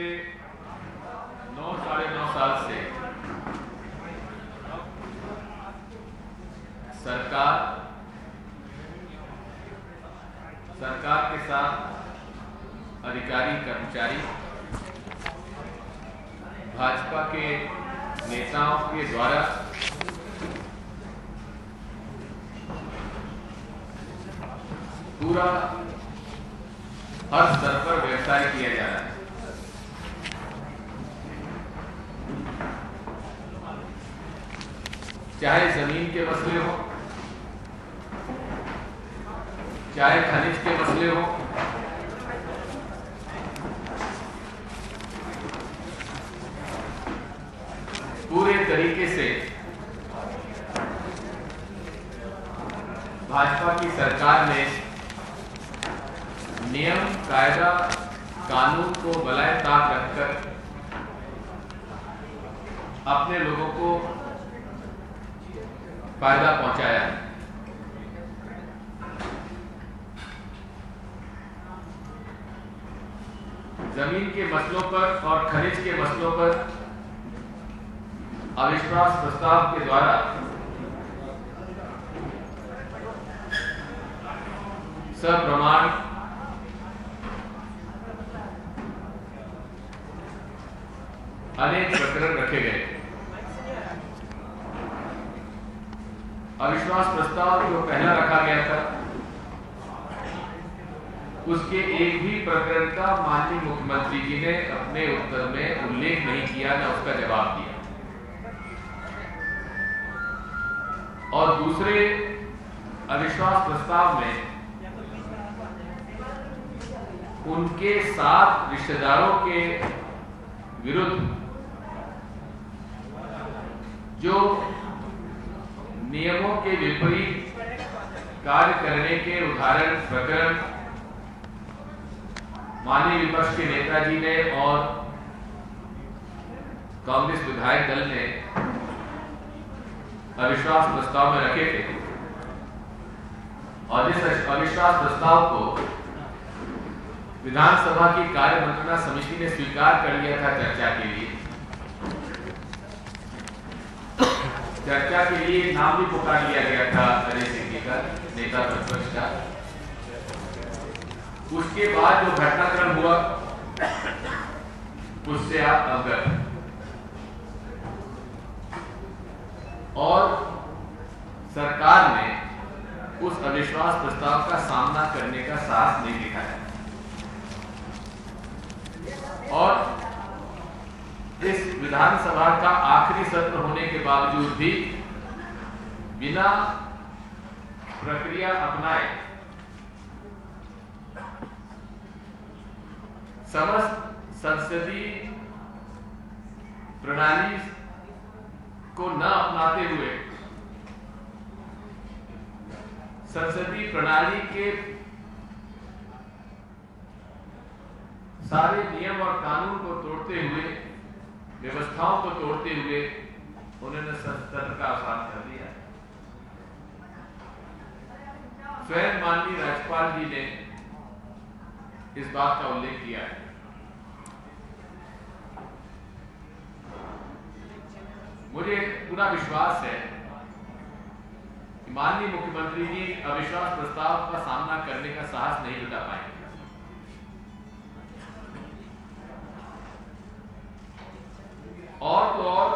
पिछले 9 साढ़े 9 साल से सरकार के साथ अधिकारी कर्मचारी भाजपा के नेताओं के द्वारा पूरा हर स्तर पर व्यवसाय किया जा रहा है। चाहे जमीन के मसले हो, चाहे खनिज के मसले हो, पूरे तरीके से भाजपा की सरकार ने नियम, कायदा, कानून को बलाए ताक रखकर अपने लोगों को फायदा पहुंचाया है। जमीन के मसलों पर और खनिज के मसलों पर अविश्वास प्रस्ताव के द्वारा सप्रमाण अनेक प्रकरण रखे गए। अविश्वास प्रस्ताव जो पहला रखा गया था उसके एक भी प्रकरण का माननीय मुख्यमंत्री जी ने अपने उत्तर में उल्लेख नहीं किया, न उसका जवाब दिया। और दूसरे अविश्वास प्रस्ताव में उनके 7 रिश्तेदारों के विरुद्ध जो नियमों के विपरीत कार्य करने के उदाहरण प्रकरण माननीय विपक्ष के नेताजी ने और कांग्रेस विधायक दल ने अविश्वास प्रस्ताव में रखे थे। और इस अविश्वास प्रस्ताव को विधानसभा की कार्य मंत्रणा समिति ने स्वीकार कर लिया था चर्चा के लिए। चर्चा के लिए नाम भी पुकार लिया गया था अजय सिंह जी का, नेता प्रतिपक्ष का। उसके बाद जो घटनाक्रम हुआ उससे आप अवगत हैं। और सरकार ने उस अविश्वास प्रस्ताव का सामना करने का साहस नहीं दिखाया और इस विधानसभा का आखिरी सत्र होने के बावजूद भी बिना प्रक्रिया अपनाए समस्त संसदीय प्रणाली को न अपनाते हुए संसदीय प्रणाली के सारे नियम और कानून को तोड़ते हुए, व्यवस्थाओं को तोड़ते हुए उन्होंने सत्र का अवसान कर दिया। स्वयं माननीय राज्यपाल जी ने इस बात का उल्लेख किया है। मुझे पूरा विश्वास है कि माननीय मुख्यमंत्री जी अविश्वास प्रस्ताव का सामना करने का साहस नहीं जुटा पाएंगे। और तो और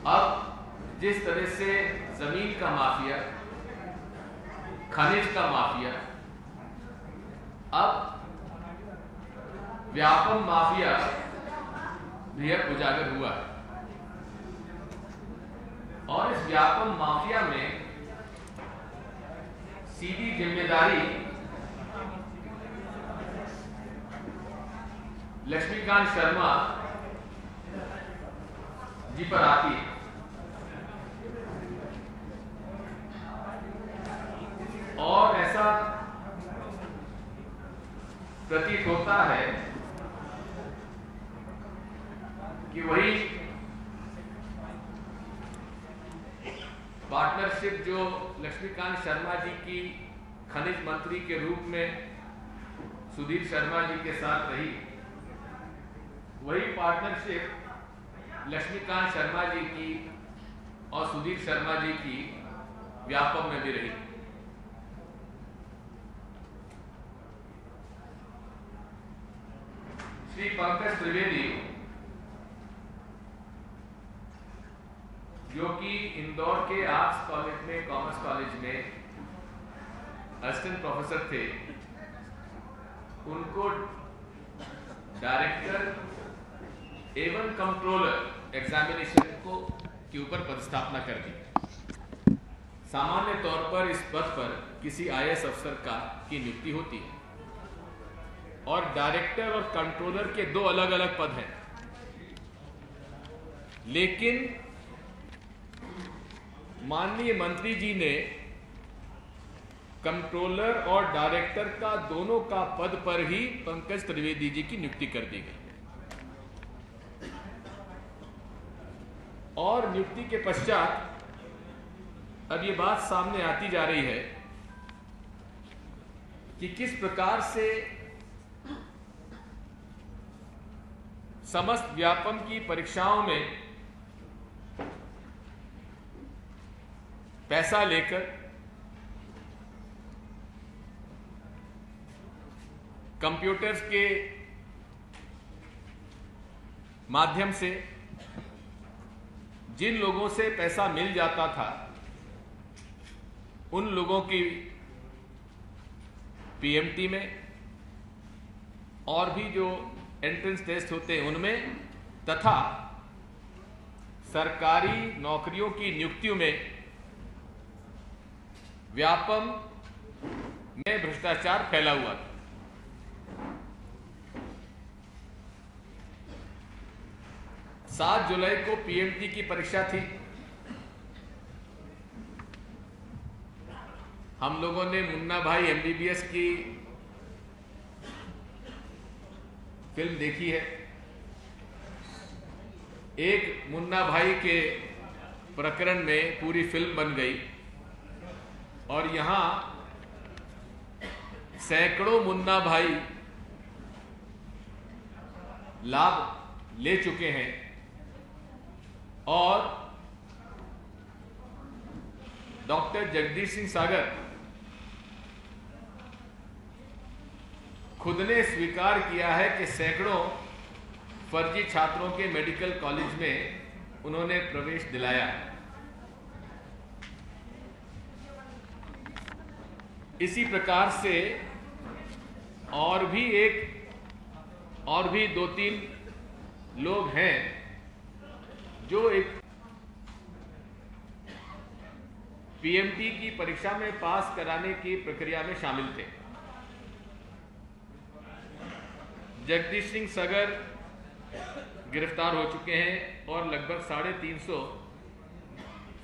अब जिस तरह से जमीन का माफिया, खनिज का माफिया, अब व्यापम माफिया भी उजागर हुआ है। और इस व्यापम माफिया में सीधी जिम्मेदारी लक्ष्मीकांत शर्मा जी पर आती है। और ऐसा प्रतीत होता है कि वही पार्टनरशिप जो लक्ष्मीकांत शर्मा जी की खनिज मंत्री के रूप में सुधीर शर्मा जी के साथ रही, वही पार्टनरशिप लक्ष्मीकांत शर्मा जी की और सुधीर शर्मा जी की व्यापम में भी रही। श्री पंकज त्रिवेदी, जो कि इंदौर के आर्ट्स कॉलेज में, कॉमर्स कॉलेज में असिस्टेंट प्रोफेसर थे, उनको डायरेक्टर एवं कंट्रोलर एग्जामिनेशन के ऊपर पदस्थापना कर दी। सामान्य तौर पर इस पद पर किसी आईएएस अफसर की नियुक्ति होती है और डायरेक्टर और कंट्रोलर के दो अलग अलग पद हैं, लेकिन माननीय मंत्री जी ने कंट्रोलर और डायरेक्टर का दोनों का पद पर ही पंकज त्रिवेदी जी की नियुक्ति कर दी गई और नियुक्ति के पश्चात अब ये बात सामने आती जा रही है कि किस प्रकार से समस्त व्यापम की परीक्षाओं में पैसा लेकर कंप्यूटर्स के माध्यम से जिन लोगों से पैसा मिल जाता था उन लोगों की पीएमटी में और भी जो एंट्रेंस टेस्ट होते हैं उनमें तथा सरकारी नौकरियों की नियुक्तियों में व्यापम में भ्रष्टाचार फैला हुआ था। 7 जुलाई को पीएमटी की परीक्षा थी। हम लोगों ने मुन्ना भाई एमबीबीएस की फिल्म देखी है। एक मुन्ना भाई के प्रकरण में पूरी फिल्म बन गई और यहां सैकड़ों मुन्ना भाई लाभ ले चुके हैं और डॉक्टर जगदीश सिंह सागर खुद ने स्वीकार किया है कि सैकड़ों फर्जी छात्रों के मेडिकल कॉलेज में उन्होंने प्रवेश दिलाया है। इसी प्रकार से और भी 2-3 लोग हैं जो एक पीएमटी की परीक्षा में पास कराने की प्रक्रिया में शामिल थे। जगदीश सिंह सागर गिरफ्तार हो चुके हैं और लगभग 350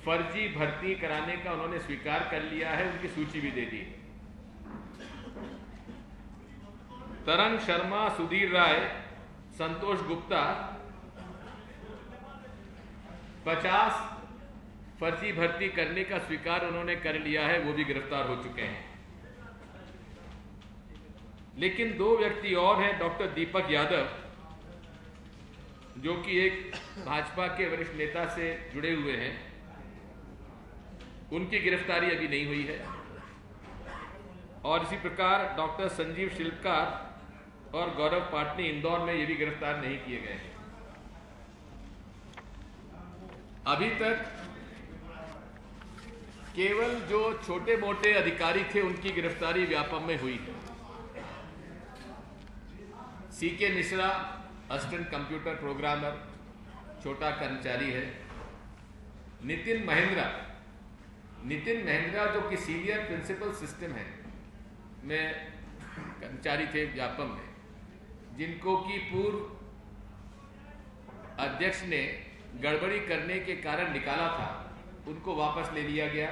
फर्जी भर्ती कराने का उन्होंने स्वीकार कर लिया है, उनकी सूची भी दे दी। तरंग शर्मा, सुधीर राय, संतोष गुप्ता 50 फर्जी भर्ती करने का स्वीकार उन्होंने कर लिया है, वो भी गिरफ्तार हो चुके हैं। लेकिन 2 व्यक्ति और हैं, डॉक्टर दीपक यादव जो कि एक भाजपा के वरिष्ठ नेता से जुड़े हुए हैं, उनकी गिरफ्तारी अभी नहीं हुई है। और इसी प्रकार डॉक्टर संजीव शिल्पकार और गौरव पाटनी इंदौर में ये भी गिरफ्तार नहीं किए गए हैं। अभी तक केवल जो छोटे मोटे अधिकारी थे उनकी गिरफ्तारी व्यापम में हुई है। C K Mishra assistant computer programmer, छोटा कर्मचारी है। नितिन महेंद्रा जो कि सीनियर प्रिंसिपल सिस्टम है में कर्मचारी थे व्यापम में, जिनको कि पूर्व अध्यक्ष ने गड़बड़ी करने के कारण निकाला था, उनको वापस ले लिया गया,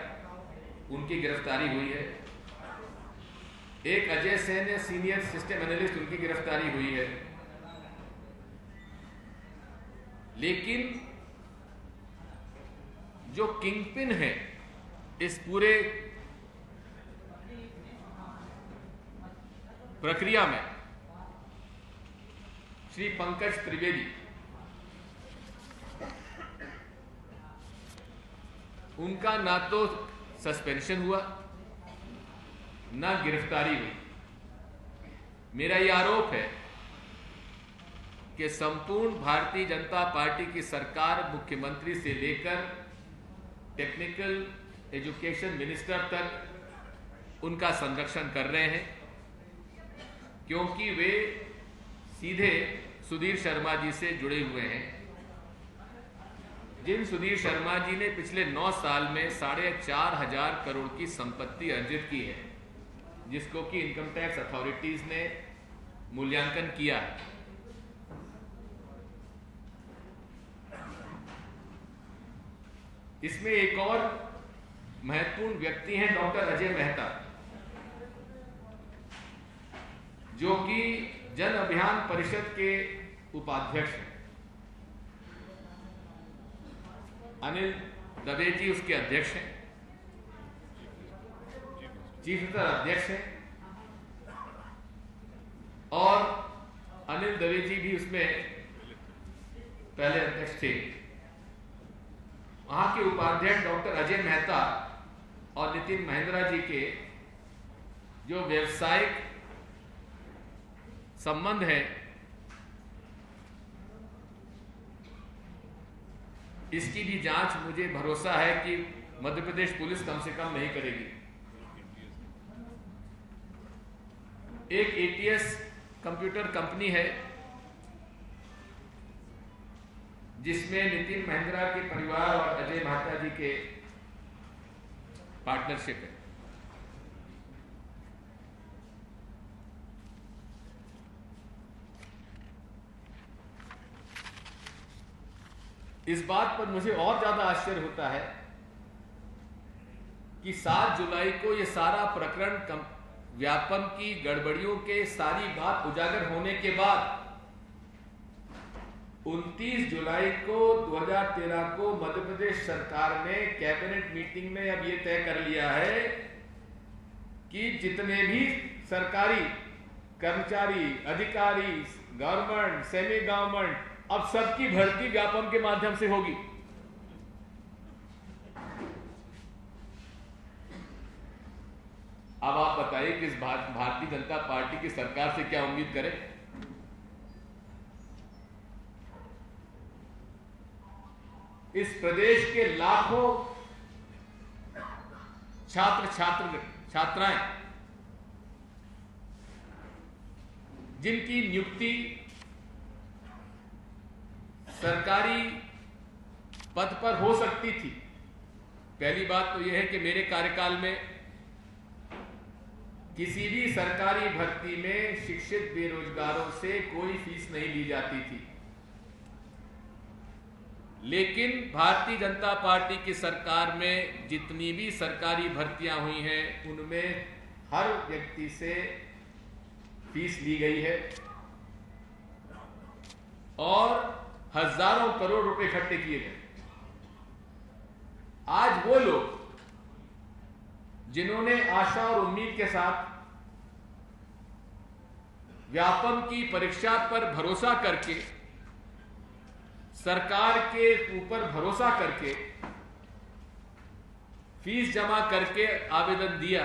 उनकी गिरफ्तारी हुई है। एक अजय सेन है, सीनियर सिस्टम एनालिस्ट, उनकी गिरफ्तारी हुई है। लेकिन जो किंगपिन है इस पूरे प्रक्रिया में श्री पंकज त्रिवेदी, उनका ना तो सस्पेंशन हुआ ना गिरफ्तारी हुई। मेरा यह आरोप है कि संपूर्ण भारतीय जनता पार्टी की सरकार, मुख्यमंत्री से लेकर टेक्निकल एजुकेशन मिनिस्टर तक उनका संरक्षण कर रहे हैं, क्योंकि वे सीधे सुधीर शर्मा जी से जुड़े हुए हैं। जिन सुधीर शर्मा जी ने पिछले 9 साल में 4,500 करोड़ की संपत्ति अर्जित की है, जिसको कि इनकम टैक्स अथॉरिटीज ने मूल्यांकन किया है। इसमें एक और महत्वपूर्ण व्यक्ति हैं डॉक्टर अजय मेहता, जो कि जन अभियान परिषद के उपाध्यक्ष हैं। अनिल दवे जी उसके अध्यक्ष हैं, चीफ मिनिस्टर अध्यक्ष हैं, और अनिल दवे जी भी उसमें पहले अध्यक्ष थे। वहां के उपाध्यक्ष डॉक्टर अजय मेहता और नितिन महेंद्रा जी के जो व्यवसायिक संबंध है, इसकी भी जांच मुझे भरोसा है कि मध्य प्रदेश पुलिस कम से कम नहीं करेगी। एक एटीएस कंप्यूटर कंपनी है जिसमें नितिन महेंद्रा के परिवार और अजय मेहता जी के पार्टनरशिप है। इस बात पर मुझे और ज्यादा आश्चर्य होता है कि 7 जुलाई को यह सारा प्रकरण व्यापम की गड़बड़ियों के सारी बात उजागर होने के बाद 29 जुलाई को 2013 को मध्य प्रदेश सरकार ने कैबिनेट मीटिंग में अब यह तय कर लिया है कि जितने भी सरकारी कर्मचारी, अधिकारी, गवर्नमेंट, सेमी गवर्नमेंट, अब सबकी भर्ती व्यापम के माध्यम से होगी। अब आप बताइए कि इस भारतीय जनता पार्टी की सरकार से क्या उम्मीद करें? इस प्रदेश के लाखों छात्राएं जिनकी नियुक्ति सरकारी पद पर हो सकती थी। पहली बात तो यह है कि मेरे कार्यकाल में किसी भी सरकारी भर्ती में शिक्षित बेरोजगारों से कोई फीस नहीं ली जाती थी, लेकिन भारतीय जनता पार्टी की सरकार में जितनी भी सरकारी भर्तियां हुई हैं उनमें हर व्यक्ति से फीस ली गई है और हजारों करोड़ रुपए इकट्ठे किए गए। आज वो लोग जिन्होंने आशा और उम्मीद के साथ व्यापम की परीक्षा पर भरोसा करके, सरकार के ऊपर भरोसा करके फीस जमा करके आवेदन दिया,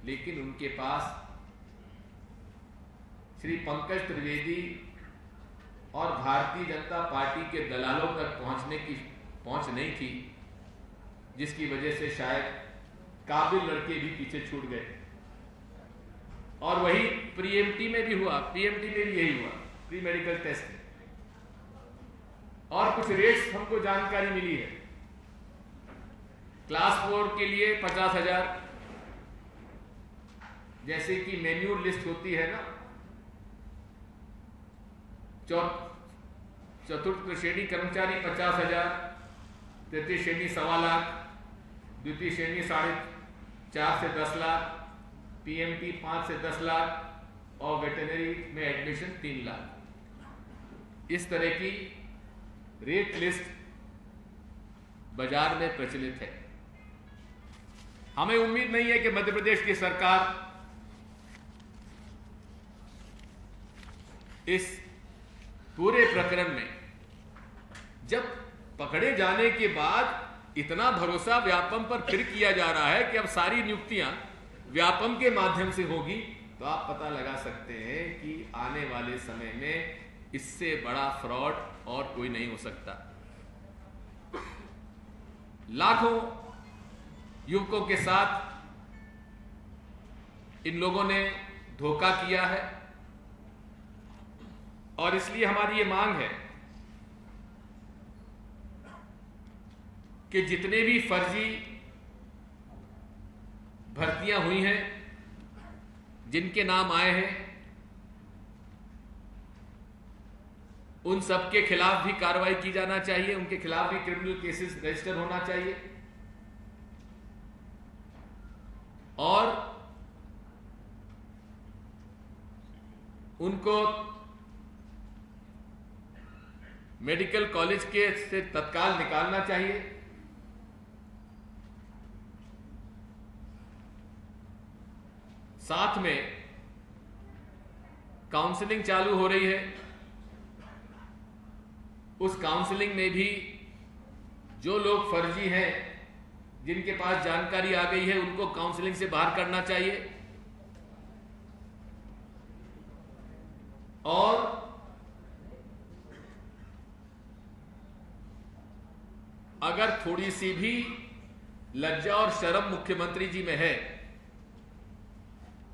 लेकिन उनके पास श्री पंकज त्रिवेदी और भारतीय जनता पार्टी के दलालों तक पहुंच नहीं थी, जिसकी वजह से शायद काबिल लड़के भी पीछे छूट गए। और वही प्रीएमटी में भी हुआ, पीएमटी में भी यही हुआ, प्री मेडिकल टेस्ट। और कुछ रेट्स हमको जानकारी मिली है। क्लास 4 के लिए 50,000, जैसे कि मेन्यू लिस्ट होती है ना, चतुर्थ श्रेणी कर्मचारी 50,000, तृतीय श्रेणी 1.25 लाख, द्वितीय श्रेणी 4.5 से 10 लाख, पीएमटी 5 से 10 लाख और वेटरनरी में एडमिशन 3 लाख। इस तरह की रेट लिस्ट बाजार में प्रचलित है। हमें उम्मीद नहीं है कि मध्य प्रदेश की सरकार इस पूरे प्रकरण में जब पकड़े जाने के बाद इतना भरोसा व्यापम पर फिर किया जा रहा है कि अब सारी नियुक्तियां व्यापम के माध्यम से होगी, तो आप पता लगा सकते हैं कि आने वाले समय में इससे बड़ा फ्रॉड और कोई नहीं हो सकता। लाखों युवकों के साथ इन लोगों ने धोखा किया है और इसलिए हमारी ये मांग है कि जितने भी फर्जी भर्तियां हुई हैं, जिनके नाम आए हैं, उन सबके खिलाफ भी कार्रवाई की जाना चाहिए, उनके खिलाफ भी क्रिमिनल केसेस रजिस्टर होना चाहिए और उनको मेडिकल कॉलेज के से तत्काल निकालना चाहिए। साथ में काउंसलिंग चालू हो रही है, उस काउंसलिंग में भी जो लोग फर्जी हैं, जिनके पास जानकारी आ गई है, उनको काउंसलिंग से बाहर करना चाहिए और अगर थोड़ी सी भी लज्जा और शर्म मुख्यमंत्री जी में है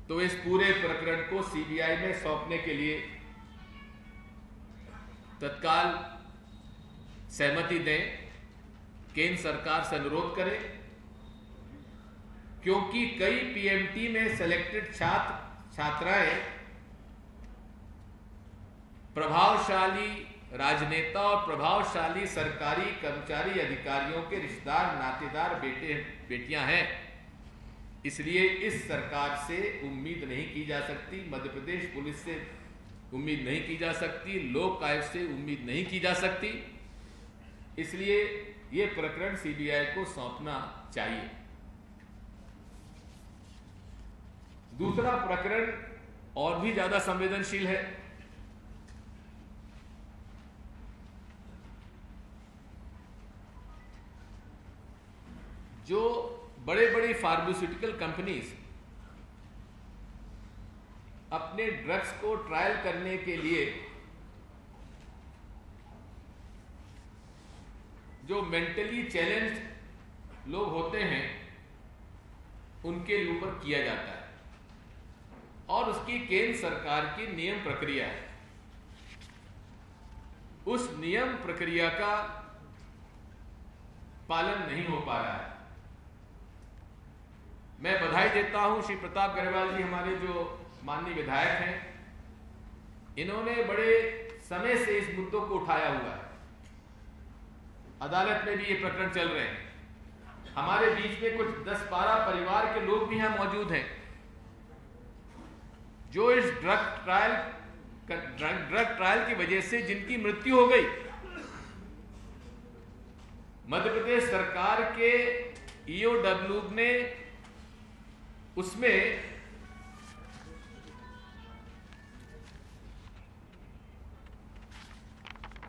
तो इस पूरे प्रकरण को सीबीआई में सौंपने के लिए तत्काल सहमति दें, केंद्र सरकार से अनुरोध करें, क्योंकि कई पीएमटी में सिलेक्टेड छात्राएं प्रभावशाली राजनेता और प्रभावशाली सरकारी कर्मचारी अधिकारियों के रिश्तेदार नातेदार बेटियां हैं। इसलिए इस सरकार से उम्मीद नहीं की जा सकती, मध्य प्रदेश पुलिस से उम्मीद नहीं की जा सकती, लोक आयोग से उम्मीद नहीं की जा सकती। इसलिए ये प्रकरण सीबीआई को सौंपना चाहिए। दूसरा प्रकरण और भी ज्यादा संवेदनशील है। जो बड़े बड़ी फार्मास्यूटिकल कंपनीज अपने ड्रग्स को ट्रायल करने के लिए जो मेंटली चैलेंज्ड लोग होते हैं उनके ऊपर किया जाता है और उसकी केंद्र सरकार की नियम प्रक्रिया है। उस नियम प्रक्रिया का पालन नहीं हो पा रहा है। मैं बधाई देता हूं श्री प्रताप गढ़वाल जी, हमारे जो माननीय विधायक हैं, इन्होंने बड़े समय से इस मुद्दों को उठाया हुआ है। अदालत में भी ये प्रकरण चल रहे हैं। हमारे बीच में कुछ 10-12 परिवार के लोग भी यहां मौजूद हैं जो इस ड्रग ट्रायल की वजह से जिनकी मृत्यु हो गई। मध्य प्रदेश सरकार के ईओडब्ल्यू ने उसमें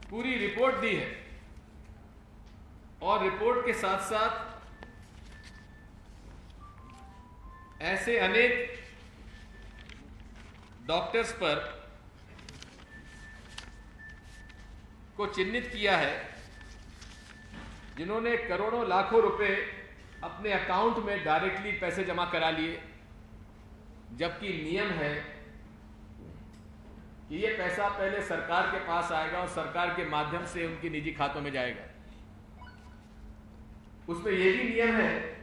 पूरी रिपोर्ट दी है और रिपोर्ट के साथ साथ ऐसे अनेक डॉक्टर्स पर को चिन्हित किया है जिन्होंने करोड़ों लाखों रुपए अपने अकाउंट में डायरेक्टली पैसे जमा करा लिए, जबकि नियम है कि ये पैसा पहले सरकार के पास आएगा और सरकार के माध्यम से उनके निजी खातों में जाएगा। उसमें ये भी नियम है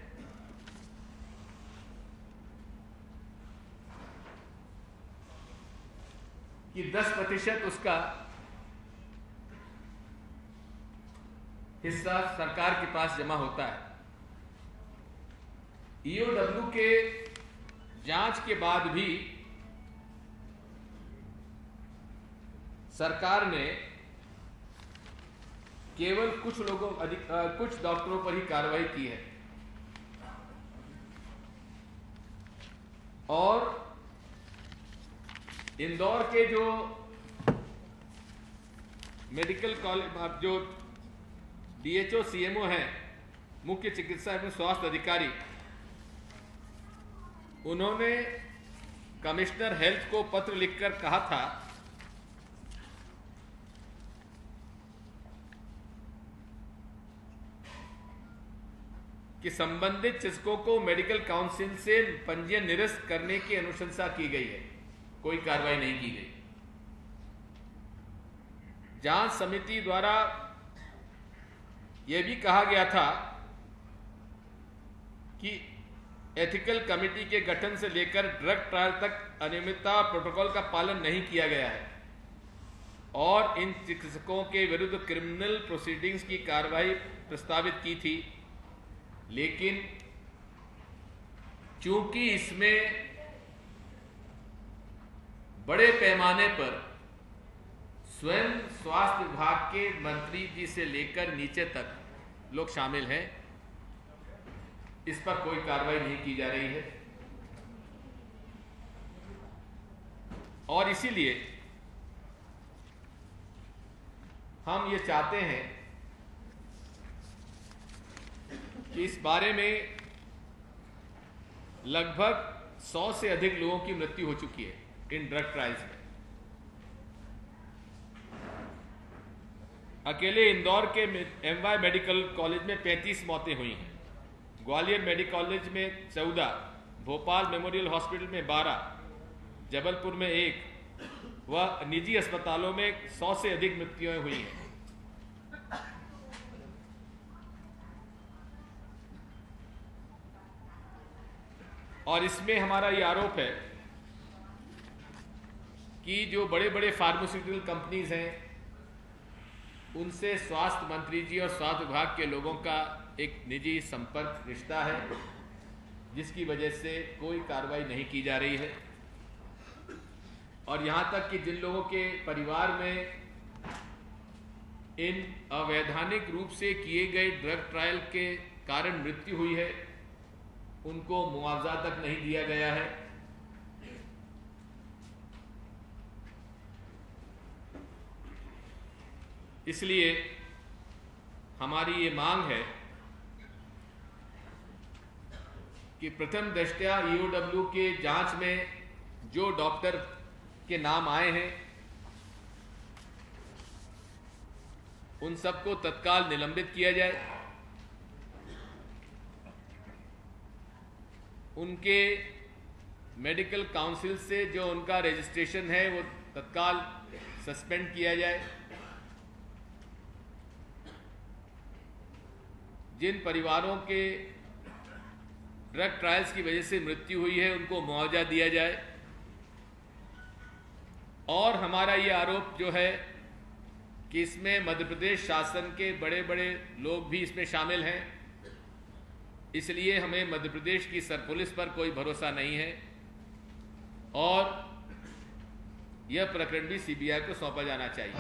कि 10% उसका हिस्सा सरकार के पास जमा होता है। ईओडब्ल्यू के जांच के बाद भी सरकार ने केवल कुछ डॉक्टरों पर ही कार्रवाई की है और इंदौर के जो मेडिकल कॉलेज जो DHO CMO हैं, मुख्य चिकित्सा एवं स्वास्थ्य अधिकारी, उन्होंने कमिश्नर हेल्थ को पत्र लिखकर कहा था कि संबंधित चिकित्सकों को मेडिकल काउंसिल से पंजीयन निरस्त करने की अनुशंसा की गई है, कोई कार्रवाई नहीं की गई। जांच समिति द्वारा यह भी कहा गया था कि एथिकल कमेटी के गठन से लेकर ड्रग ट्रायल तक अनियमितता और प्रोटोकॉल का पालन नहीं किया गया है और इन चिकित्सकों के विरुद्ध क्रिमिनल प्रोसीडिंग्स की कार्रवाई प्रस्तावित की थी, लेकिन चूंकि इसमें बड़े पैमाने पर स्वयं स्वास्थ्य विभाग के मंत्री जी से लेकर नीचे तक लोग शामिल हैं, इस पर कोई कार्रवाई नहीं की जा रही है। और इसीलिए हम ये चाहते हैं कि इस बारे में लगभग 100 से अधिक लोगों की मृत्यु हो चुकी है इन ड्रग ट्रायल्स में। अकेले इंदौर के MY मेडिकल कॉलेज में 35 मौतें हुई हैं, ग्वालियर मेडिकल कॉलेज में 14, भोपाल मेमोरियल हॉस्पिटल में 12, जबलपुर में 1 व निजी अस्पतालों में 100 से अधिक मृत्युएं हुई हैं। और इसमें हमारा ये आरोप है कि जो बड़े बड़े फार्मास्यूटिकल कंपनीज हैं, उनसे स्वास्थ्य मंत्री जी और स्वास्थ्य विभाग के लोगों का एक निजी संपर्क रिश्ता है, जिसकी वजह से कोई कार्रवाई नहीं की जा रही है। और यहाँ तक कि जिन लोगों के परिवार में इन अवैधानिक रूप से किए गए ड्रग ट्रायल के कारण मृत्यु हुई है, उनको मुआवजा तक नहीं दिया गया है। इसलिए हमारी ये मांग है कि प्रथम दृष्टया EOW के जांच में जो डॉक्टर के नाम आए हैं, उन सबको तत्काल निलंबित किया जाए, उनके मेडिकल काउंसिल से जो उनका रजिस्ट्रेशन है वो तत्काल सस्पेंड किया जाए, जिन परिवारों के ड्रग ट्रायल्स की वजह से मृत्यु हुई है उनको मुआवजा दिया जाए। और हमारा ये आरोप जो है कि इसमें मध्य प्रदेश शासन के बड़े बड़े लोग भी इसमें शामिल हैं, इसलिए हमें मध्य प्रदेश की सरपुलिस पर कोई भरोसा नहीं है और यह प्रकरण भी CBI को सौंपा जाना चाहिए।